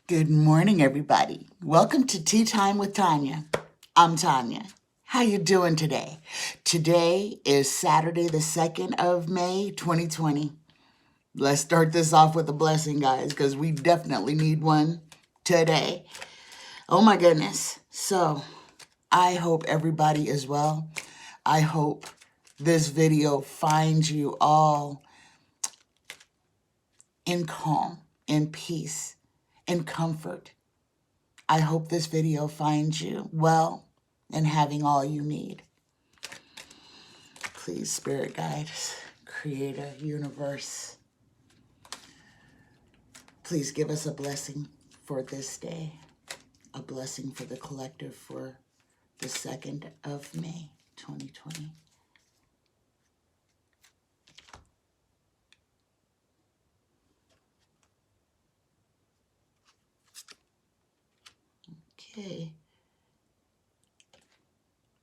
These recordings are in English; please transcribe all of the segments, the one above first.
Good morning, everybody. Welcome to Tea Time with Tanya. I'm Tanya. How you doing today? Today is Saturday, the 2nd of May, 2020. Let's start this off with a blessing, guys, because we definitely need one today. Oh my goodness. So, I hope everybody is well. I hope this video finds you all in calm, in peace, in comfort. I hope this video finds you well and having all you need. Please, Spirit Guides, Creator, Universe, please give us a blessing for this day, a blessing for the collective for the 2nd of May, 2020. Okay.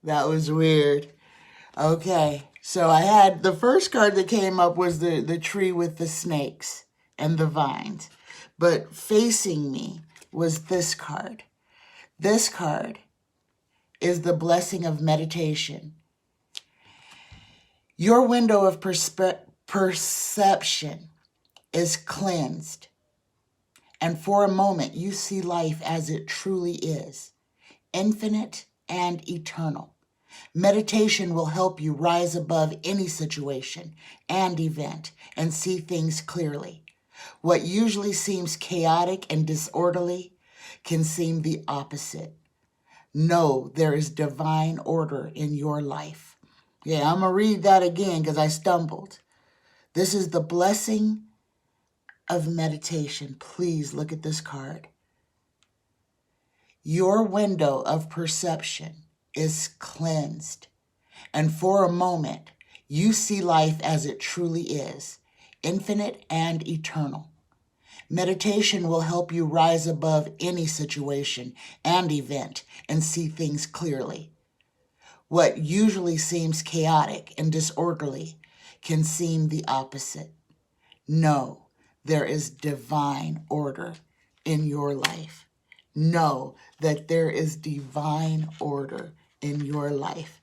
That was weird. Okay, so I had, the first card that came up was the tree with the snakes and the vines. But facing me was this card. This card is the blessing of meditation. Your window of perception is cleansed. And for a moment, you see life as it truly is, infinite and eternal. Meditation will help you rise above any situation and event and see things clearly. What usually seems chaotic and disorderly can seem the opposite. Know there is divine order in your life. Yeah, I'm going to read that again because I stumbled. This is the blessing of meditation. Please look at this card. Your window of perception is cleansed, and for a moment, you see life as it truly is, infinite and eternal. Meditation will help you rise above any situation and event and see things clearly. What usually seems chaotic and disorderly can seem the opposite. Know there is divine order in your life. Know that there is divine order in your life.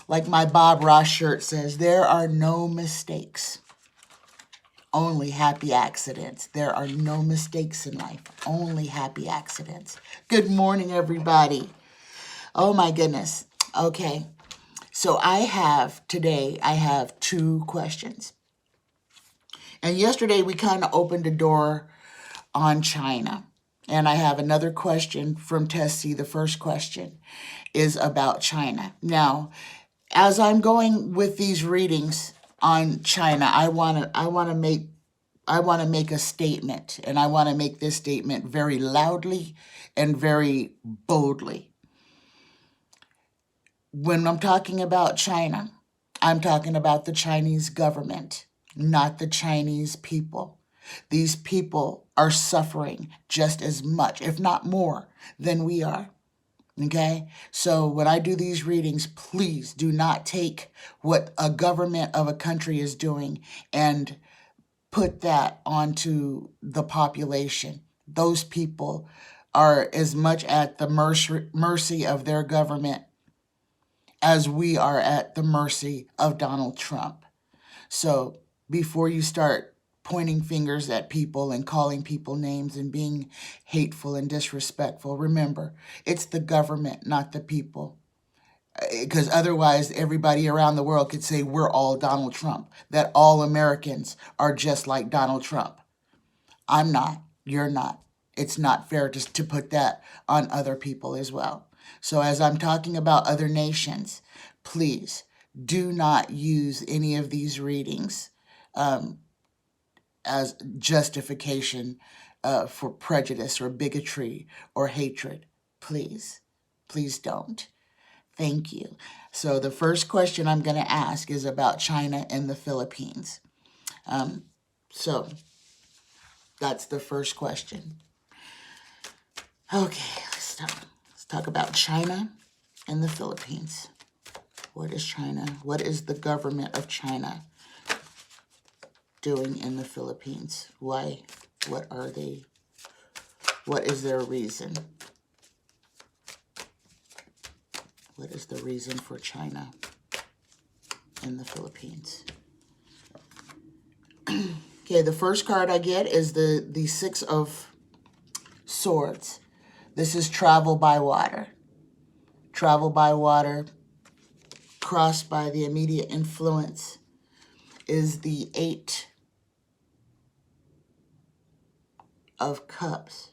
Like my Bob Ross shirt says, there are no mistakes, only happy accidents. There are no mistakes in life, only happy accidents. Good morning, everybody. Oh my goodness. Okay, so today I have 2 questions. And yesterday we kind of opened a door on China. And I have another question from Tess C. The first question is about China. Now, as I'm going with these readings on China, I want to make a statement, and I want to make this statement very loudly and very boldly. When I'm talking about China, I'm talking about the Chinese government, not the Chinese people. These people are suffering just as much, if not more, than we are. Okay? So when I do these readings, please do not take what a government of a country is doing and put that onto the population. Those people are as much at the mercy of their government as we are at the mercy of Donald Trump. So before you start pointing fingers at people and calling people names and being hateful and disrespectful, remember, it's the government, not the people. Because otherwise, everybody around the world could say we're all Donald Trump, that all Americans are just like Donald Trump. I'm not. You're not. It's not fair to put that on other people as well. So as I'm talking about other nations, please do not use any of these readings as justification for prejudice or bigotry or hatred. Please, please don't. Thank you. So the first question I'm going to ask is about China and the Philippines. So that's the first question. Okay, let's talk about China and the Philippines. What is China? What is the government of China doing in the Philippines? Why? What are they What is their reason? What is the reason for China in the Philippines? Okay, the first card I get is the Six of Swords. This is travel by water. Travel by water, crossed by the immediate influence, is the Eight of Cups.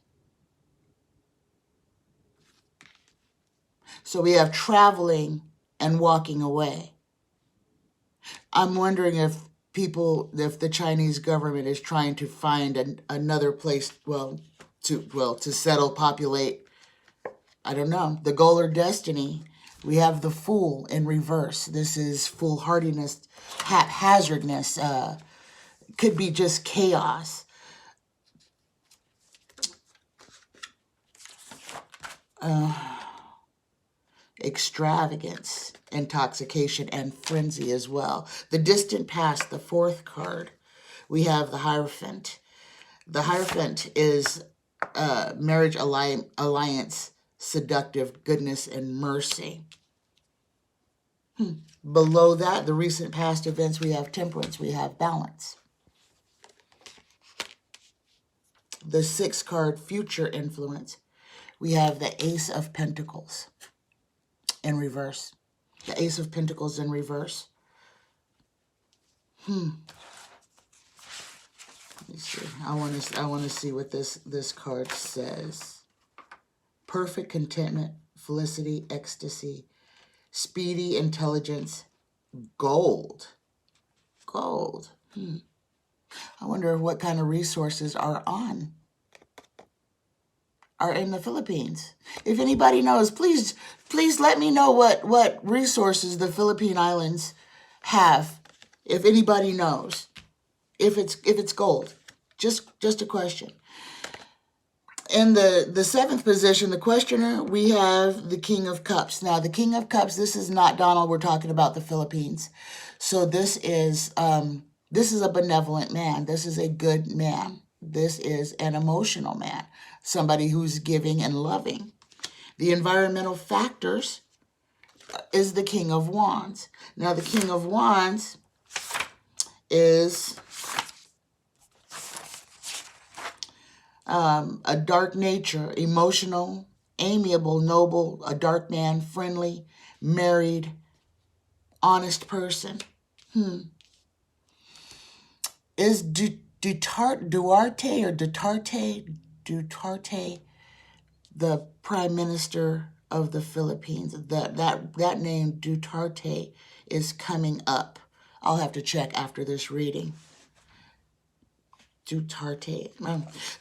So we have traveling and walking away. I'm wondering if the Chinese government is trying to find another place, to settle, populate, I don't know, the goal or destiny. We have the Fool in reverse. This is foolhardiness, haphazardness, could be just chaos. Extravagance, intoxication, and frenzy as well. The distant past, the fourth card, we have the Hierophant. The Hierophant is marriage, alliance, seductive, goodness, and mercy. Below that, the recent past events, we have Temperance, we have balance. The sixth card, future influence, we have the Ace of Pentacles in reverse. The Ace of Pentacles in reverse. Let me see. I want to see what this card says. Perfect contentment, felicity, ecstasy, speedy intelligence, gold. Gold. I wonder what kind of resources are in the Philippines. If anybody knows, please let me know what resources the Philippine Islands have. If anybody knows, if it's gold, just a question. In the seventh position, the questioner, we have the King of Cups. Now, the King of Cups, this is not Donald. We're talking about the Philippines. So this is a benevolent man. This is a good man. This is an emotional man, somebody who's giving and loving. The environmental factors is the King of Wands. Now, the King of Wands is a dark nature, emotional, amiable, noble, a dark man, friendly, married, honest person. Is Duterte the Prime Minister of the Philippines? That name, Duterte, is coming up. I'll have to check after this reading. Duterte.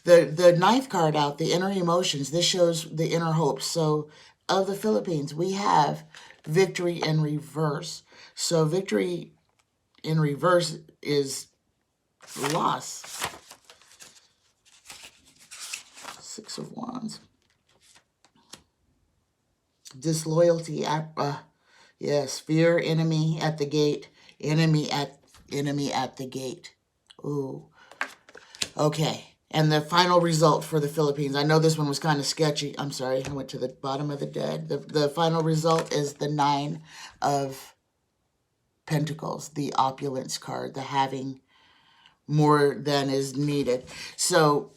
The ninth card out, the inner emotions. This shows the inner hopes. So of the Philippines, we have victory in reverse. So victory in reverse is loss. Six of Wands. Disloyalty. Yes, fear, enemy at the gate. Enemy at the gate. Ooh. Okay, and the final result for the Philippines. I know this one was kind of sketchy. I'm sorry, I went to the bottom of the deck. The final result is the Nine of Pentacles, the opulence card, the having more than is needed. So,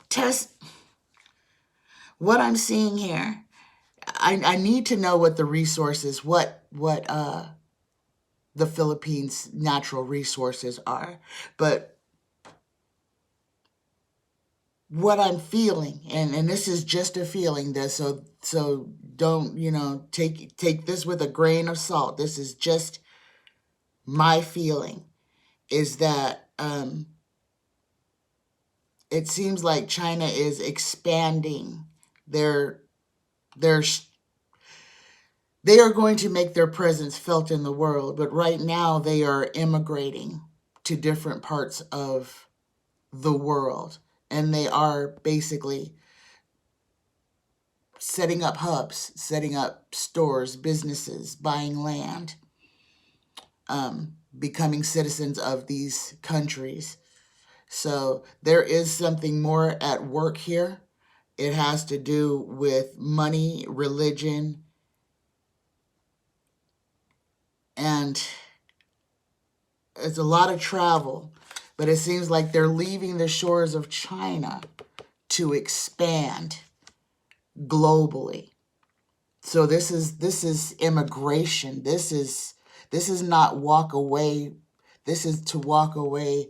Tess, what I'm seeing here, I need to know what the resources, what the Philippines' natural resources are, but what I'm feeling, and this is just a feeling, so don't, take this with a grain of salt. This is just my feeling, is that it seems like China is expanding they are going to make their presence felt in the world, but right now they are immigrating to different parts of the world. And they are basically setting up hubs, setting up stores, businesses, buying land, becoming citizens of these countries. So there is something more at work here. It has to do with money, religion, and it's a lot of travel. But it seems like they're leaving the shores of China to expand globally. So this is immigration. This is not walk away. This is to walk away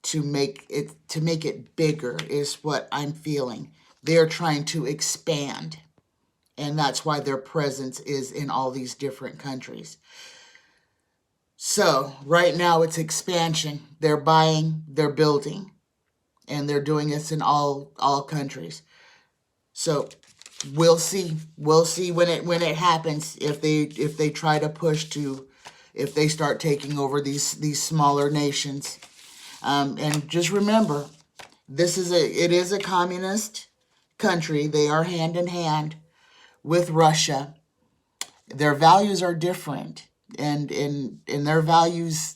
to make it bigger is what I'm feeling. They're trying to expand, and that's why their presence is in all these different countries. So right now it's expansion. They're buying, they're building, and they're doing this in all countries. So we'll see when it happens, if they try to push to, if they start taking over these smaller nations. And just remember, it is a communist country. They are hand in hand with Russia. Their values are different, and in their values,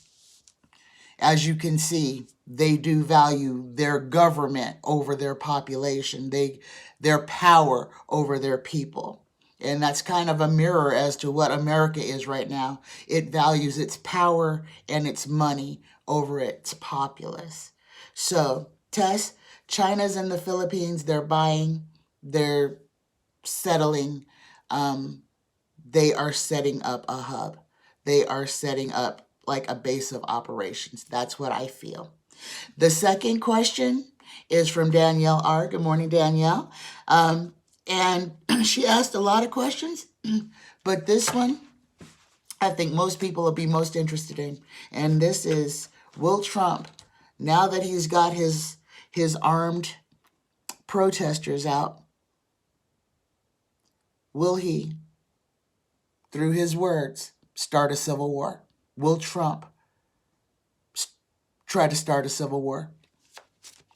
as you can see, they do value their government over their population, their power over their people. And that's kind of a mirror as to what America is right now. It values its power and its money over its populace. So, Tess, China's in the Philippines. They're buying, they're settling. They are setting up a hub. They are setting up like a base of operations. That's what I feel. The second question is from Danielle R. Good morning, Danielle. And she asked a lot of questions, but this one I think most people will be most interested in. And this is, will Trump, now that he's got his armed protesters out, will he, through his words, start a civil war? Will Trump try to start a civil war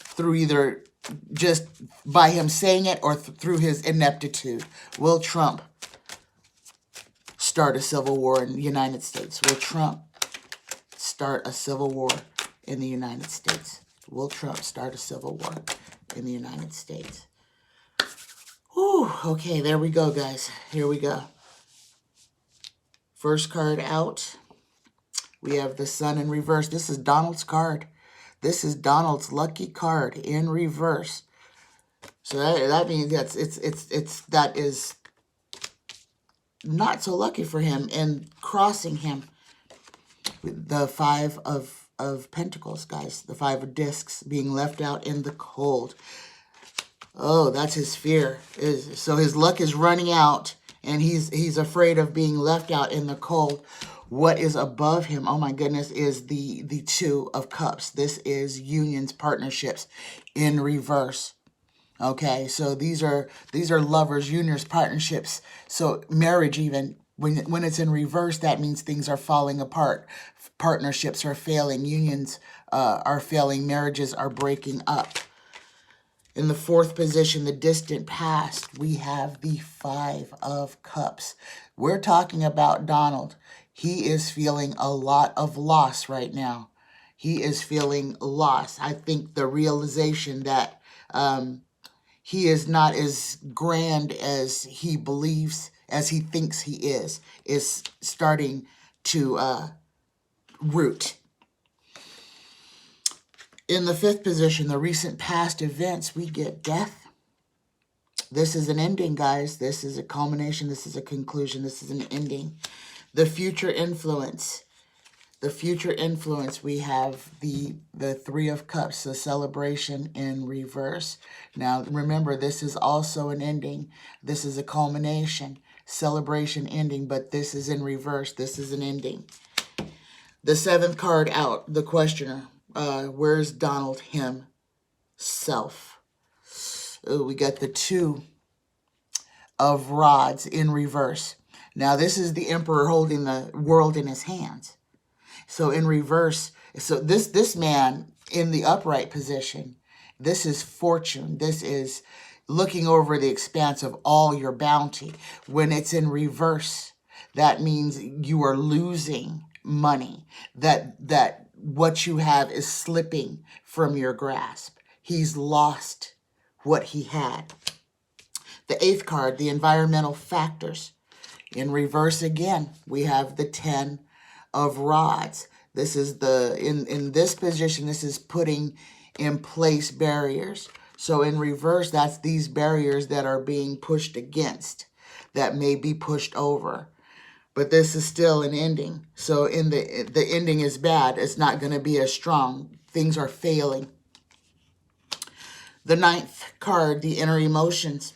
through either just by him saying it or through his ineptitude? Will Trump start a civil war in the United States? Will Trump start a civil war in the United States? Will Trump start a civil war in the United States? Whew, okay, there we go, guys. Here we go. First card out. We have the Sun in reverse. This is Donald's card. This is Donald's lucky card in reverse. So that means that is not so lucky for him, and crossing him. The Five of Pentacles, guys. The Five of Discs, being left out in the cold. Oh, that's his fear. So his luck is running out, and he's afraid of being left out in the cold. What is above him, oh my goodness, is the Two of Cups. This is unions, partnerships in reverse. Okay, so these are lovers, unions, partnerships. So marriage, even when it's in reverse, that means things are falling apart. Partnerships are failing, unions are failing, marriages are breaking up. In the fourth position, the distant past, we have the Five of Cups. We're talking about Donald. He is feeling a lot of loss right now. He is feeling loss. I think the realization that he is not as grand as he believes, as he thinks he is starting to root. In the fifth position, the recent past events, we get death. This is an ending, guys. This is a culmination. This is a conclusion. This is an ending. The future influence. The future influence, we have the Three of Cups, the celebration in reverse. Now, remember, this is also an ending. This is a culmination, celebration, ending, but this is in reverse. This is an ending. The seventh card out, the questioner. Where's Donald himself? Oh, we got the Two of Rods in reverse. Now, this is the Emperor holding the world in his hands. So in reverse, so this man in the upright position, this is fortune. This is looking over the expanse of all your bounty. When it's in reverse, that means you are losing money. That what you have is slipping from your grasp. He's lost what he had. The 8th card, the environmental factors. In reverse again, we have the 10 of rods. This is in this position, this is putting in place barriers. So in reverse, that's these barriers that are being pushed against, that may be pushed over. But this is still an ending. So in the ending is bad. It's not going to be as strong. Things are failing. The 9th card, the inner emotions.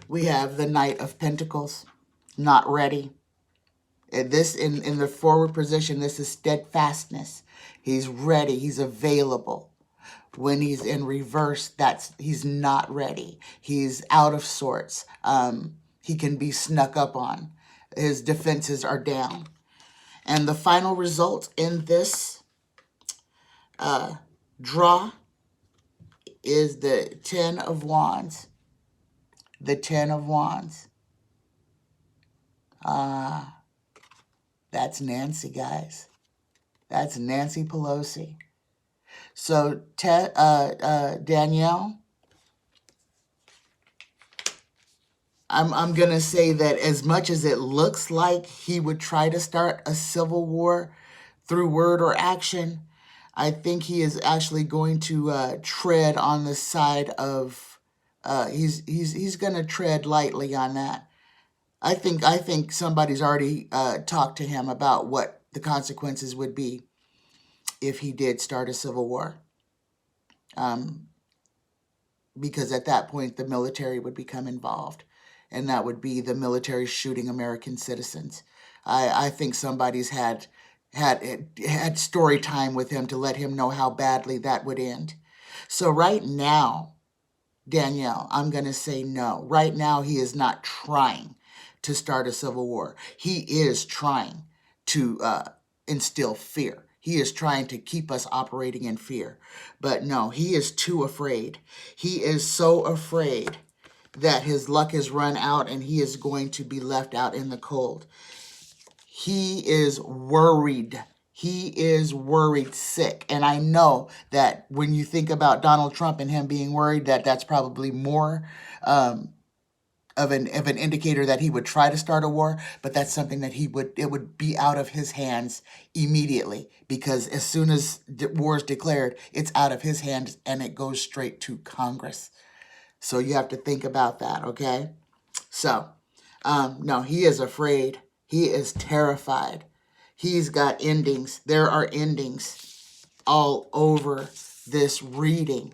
We have the Knight of Pentacles, not ready. This in the forward position, this is steadfastness. He's ready. He's available. When he's in reverse, he's not ready. He's out of sorts. He can be snuck up on. His defenses are down. And the final result in this draw is the 10 of Wands. The 10 of Wands. That's Nancy, guys. That's Nancy Pelosi. So, Danielle, I'm going to say that as much as it looks like he would try to start a civil war through word or action, I think he is actually going to tread on the side of, he's going to tread lightly on that. I think somebody's already talked to him about what the consequences would be if he did start a civil war. Because at that point, the military would become involved, and that would be the military shooting American citizens. I think somebody's had story time with him to let him know how badly that would end. So right now, Danielle, I'm going to say no. Right now, he is not trying to start a civil war. He is trying to instill fear. He is trying to keep us operating in fear. But no, he is too afraid. He is so afraid that his luck is run out and he is going to be left out in the cold. He is worried. He is worried sick. And I know that when you think about Donald Trump and him being worried, that's probably more of an indicator that he would try to start a war, but that's something that it would be out of his hands immediately, because as soon as war is declared, it's out of his hands and it goes straight to Congress. So you have to think about that, okay? So, no, he is afraid. He is terrified. He's got endings. There are endings all over this reading.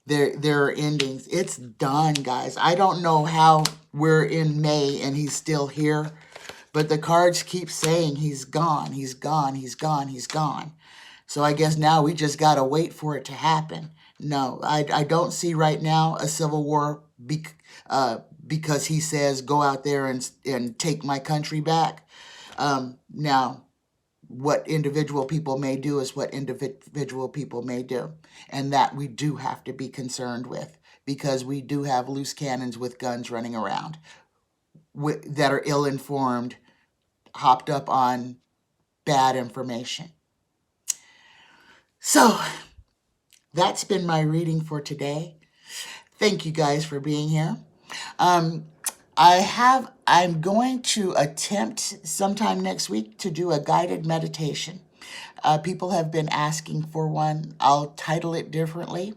There are endings. It's done, guys. I don't know how we're in May and he's still here, but the cards keep saying he's gone, he's gone, he's gone, he's gone. So I guess now we just got to wait for it to happen. No, I don't see right now a civil war because he says go out there and take my country back. Now, what individual people may do is what individual people may do. And that we do have to be concerned with, because we do have loose cannons with guns running around that are ill-informed, hopped up on bad information. So that's been my reading for today. Thank you guys for being here. I'm going to attempt sometime next week to do a guided meditation. People have been asking for one. I'll title it differently.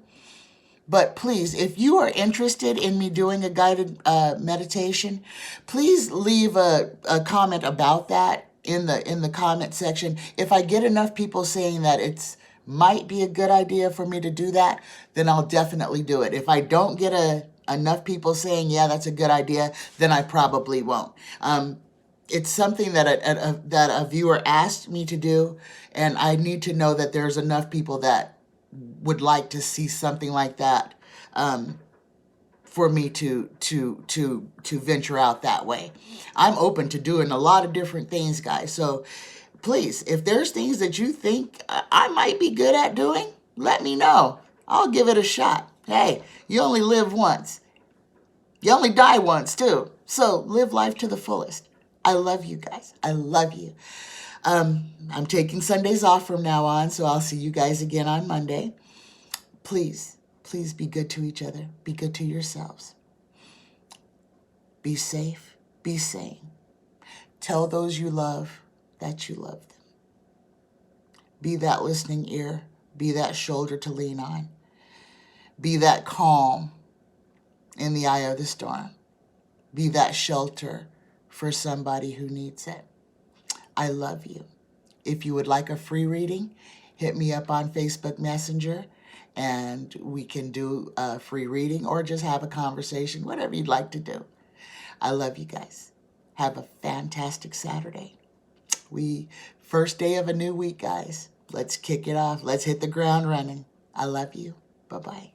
But please, if you are interested in me doing a guided meditation, please leave a comment about that in the comment section. If I get enough people saying that it's might be a good idea for me to do that, then I'll definitely do it. If I don't get enough people saying, yeah, that's a good idea, then I probably won't. It's something that a viewer asked me to do, and I need to know that there's enough people that would like to see something like that for me to venture out that way. I'm open to doing a lot of different things, guys. So please, if there's things that you think I might be good at doing, let me know. I'll give it a shot. Hey, you only live once. You only die once, too. So live life to the fullest. I love you guys. I love you. I'm taking Sundays off from now on, so I'll see you guys again on Monday. Please, Please be good to each other. Be good to yourselves. Be safe. Be sane. Tell those you love that you love them. Be that listening ear. Be that shoulder to lean on. Be that calm in the eye of the storm. Be that shelter for somebody who needs it. I love you. If you would like a free reading, hit me up on Facebook Messenger and we can do a free reading or just have a conversation, whatever you'd like to do. I love you guys. Have a fantastic Saturday. First day of a new week, guys. Let's kick it off. Let's hit the ground running. I love you. Bye-bye.